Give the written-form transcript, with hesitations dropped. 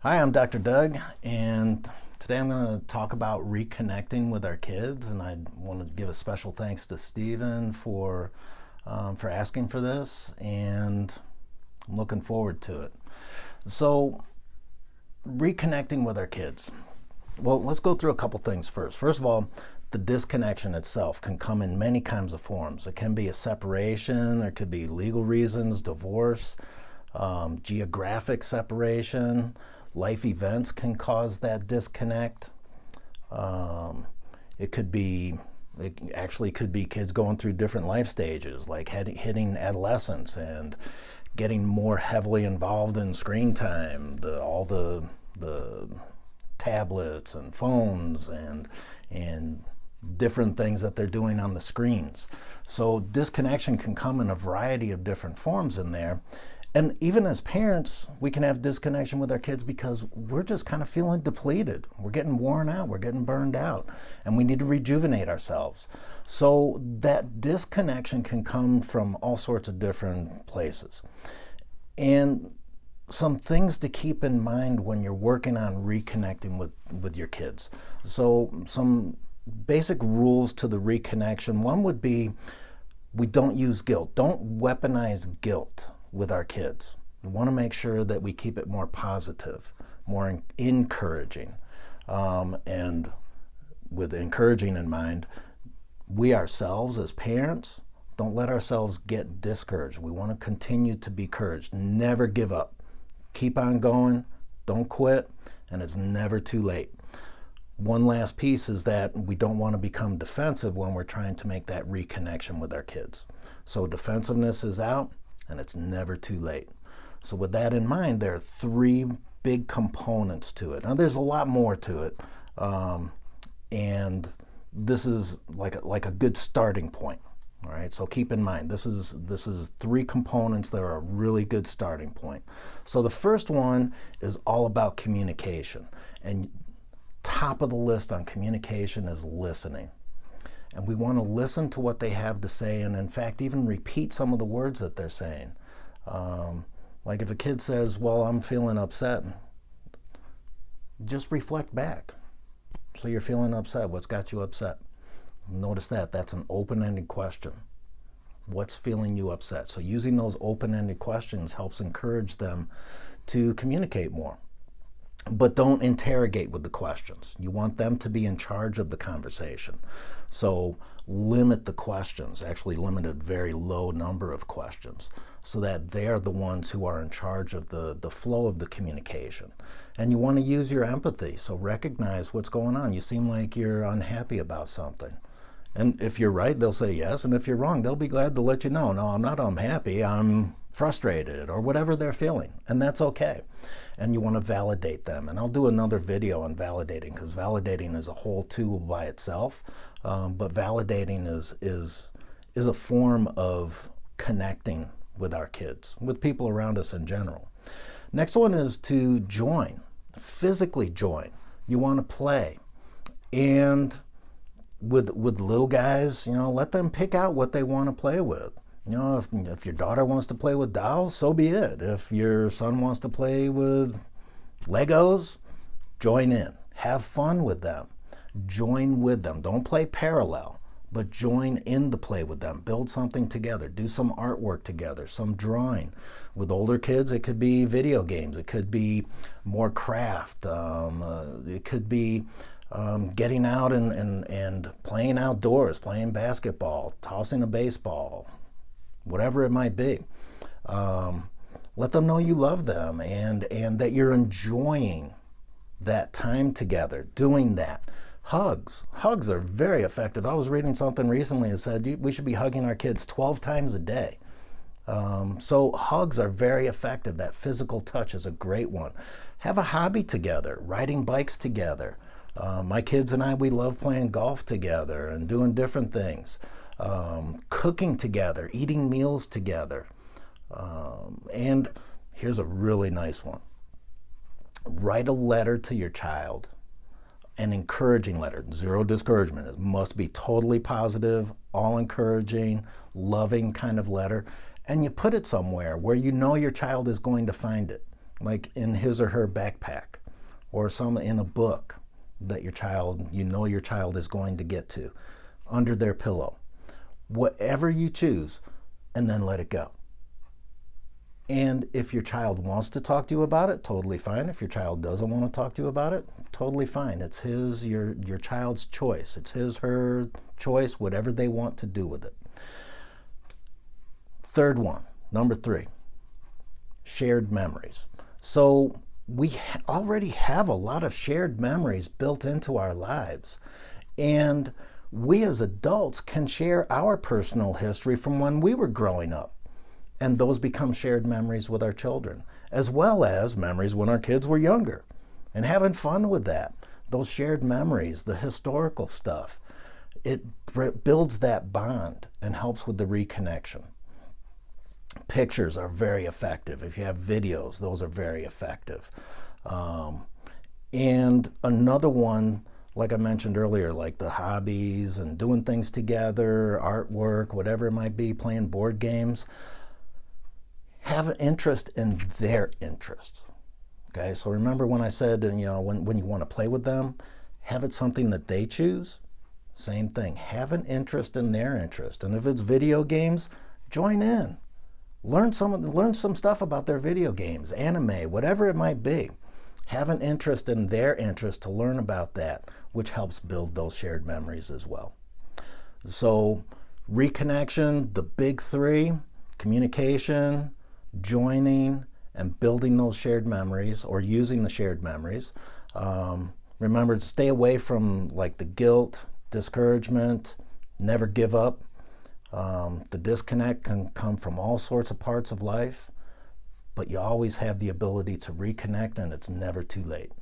Hi, I'm Dr. Doug, and today I'm going to talk about reconnecting with our kids. And I want to give a special thanks to Stephen for asking for this, and I'm looking forward to it. So, reconnecting with our kids. Well, let's go through a couple things first. First of all, the disconnection itself can come in many kinds of forms. It can be a separation, there could be legal reasons, divorce, geographic separation. Life events can cause that disconnect. Um, it actually could be kids going through different life stages, like hitting adolescence and getting more heavily involved in screen time, all the tablets and phones and different things that they're doing on the screens. So disconnection can come in a variety of different forms in there. And even as parents, we can have disconnection with our kids because we're just kind of feeling depleted. We're getting worn out, we're getting burned out, and we need to rejuvenate ourselves. So that disconnection can come from all sorts of different places. And some things to keep in mind when you're working on reconnecting with your kids. So some basic rules to the reconnection. One would be we don't use guilt. Don't weaponize guilt with our kids. We want to make sure that we keep it more positive, more encouraging. And with encouraging in mind, we ourselves as parents don't let ourselves get discouraged. We want to continue to be encouraged. Never give up. Keep on going. Don't quit. And it's never too late. One last piece is that we don't want to become defensive when we're trying to make that reconnection with our kids. So defensiveness is out, and it's never too late. So with that in mind, there are three big components to it. Now there's a lot more to it, and this is like a good starting point. All right, so keep in mind this is three components that are a really good starting point. So the first one is all about communication, and top of the list on communication is listening. And we want to listen to what they have to say, and in fact, even repeat some of the words that they're saying. Like if a kid says, well, I'm feeling upset, just reflect back. So you're feeling upset. What's got you upset? Notice that's an open-ended question. What's feeling you upset? So using those open-ended questions helps encourage them to communicate more. But don't interrogate with the questions. You want them to be in charge of the conversation. So limit the questions, actually limit a very low number of questions so that they're the ones who are in charge of the flow of the communication. And you want to use your empathy. So recognize what's going on. You seem like you're unhappy about something. And if you're right, they'll say yes. And if you're wrong, they'll be glad to let you know, no, I'm not unhappy, I'm frustrated, or whatever they're feeling. And that's okay. And you want to validate them. And I'll do another video on validating, because validating is a whole tool by itself. But validating is a form of connecting with our kids, with people around us in general. Next one is to join, physically join. You want to play. And with little guys, let them pick out what they want to play with. If your daughter wants to play with dolls, so be it. If your son wants to play with Legos, join in. Have fun with them. Join with them. Don't play parallel, but join in the play with them. Build something together. Do some artwork together, some drawing. With older kids, it could be video games. It could be more craft. It could be getting out and playing outdoors, playing basketball, tossing a baseball, whatever it might be. Let them know you love them and that you're enjoying that time together, doing that. Hugs are very effective. I was reading something recently that said we should be hugging our kids 12 times a day. So hugs are very effective. That physical touch is a great one. Have a hobby together, riding bikes together. My kids and I, we love playing golf together and doing different things. Cooking together, eating meals together. And here's a really nice one. Write a letter to your child, an encouraging letter, zero discouragement. It must be totally positive, all encouraging, loving kind of letter. And you put it somewhere where you know your child is going to find it. like in his or her backpack, or some in a book that your child is going to get to, under their pillow. Whatever you choose, and then let it go. And if your child wants to talk to you about it, totally fine. If your child doesn't want to talk to you about it, totally fine. It's your child's choice. It's his, her choice, whatever they want to do with it. Third one, number 3, shared memories. So we already have a lot of shared memories built into our lives. And we as adults can share our personal history from when we were growing up. And those become shared memories with our children, as well as memories when our kids were younger, and having fun with that. Those shared memories, the historical stuff, it builds that bond and helps with the reconnection. Pictures are very effective. If you have videos, those are very effective. And another one, like I mentioned earlier, like the hobbies and doing things together, artwork, whatever it might be, playing board games. Have an interest in their interests. Okay, so remember when I said, when you want to play with them, have it something that they choose. Same thing. Have an interest in their interest. And if it's video games, join in. Learn some stuff about their video games, anime, whatever it might be. Have an interest in their interest to learn about that, which helps build those shared memories as well. So reconnection, the big 3, communication, joining, and building those shared memories, or using the shared memories. Remember to stay away from like the guilt, discouragement, never give up. The disconnect can come from all sorts of parts of life, but you always have the ability to reconnect, and it's never too late.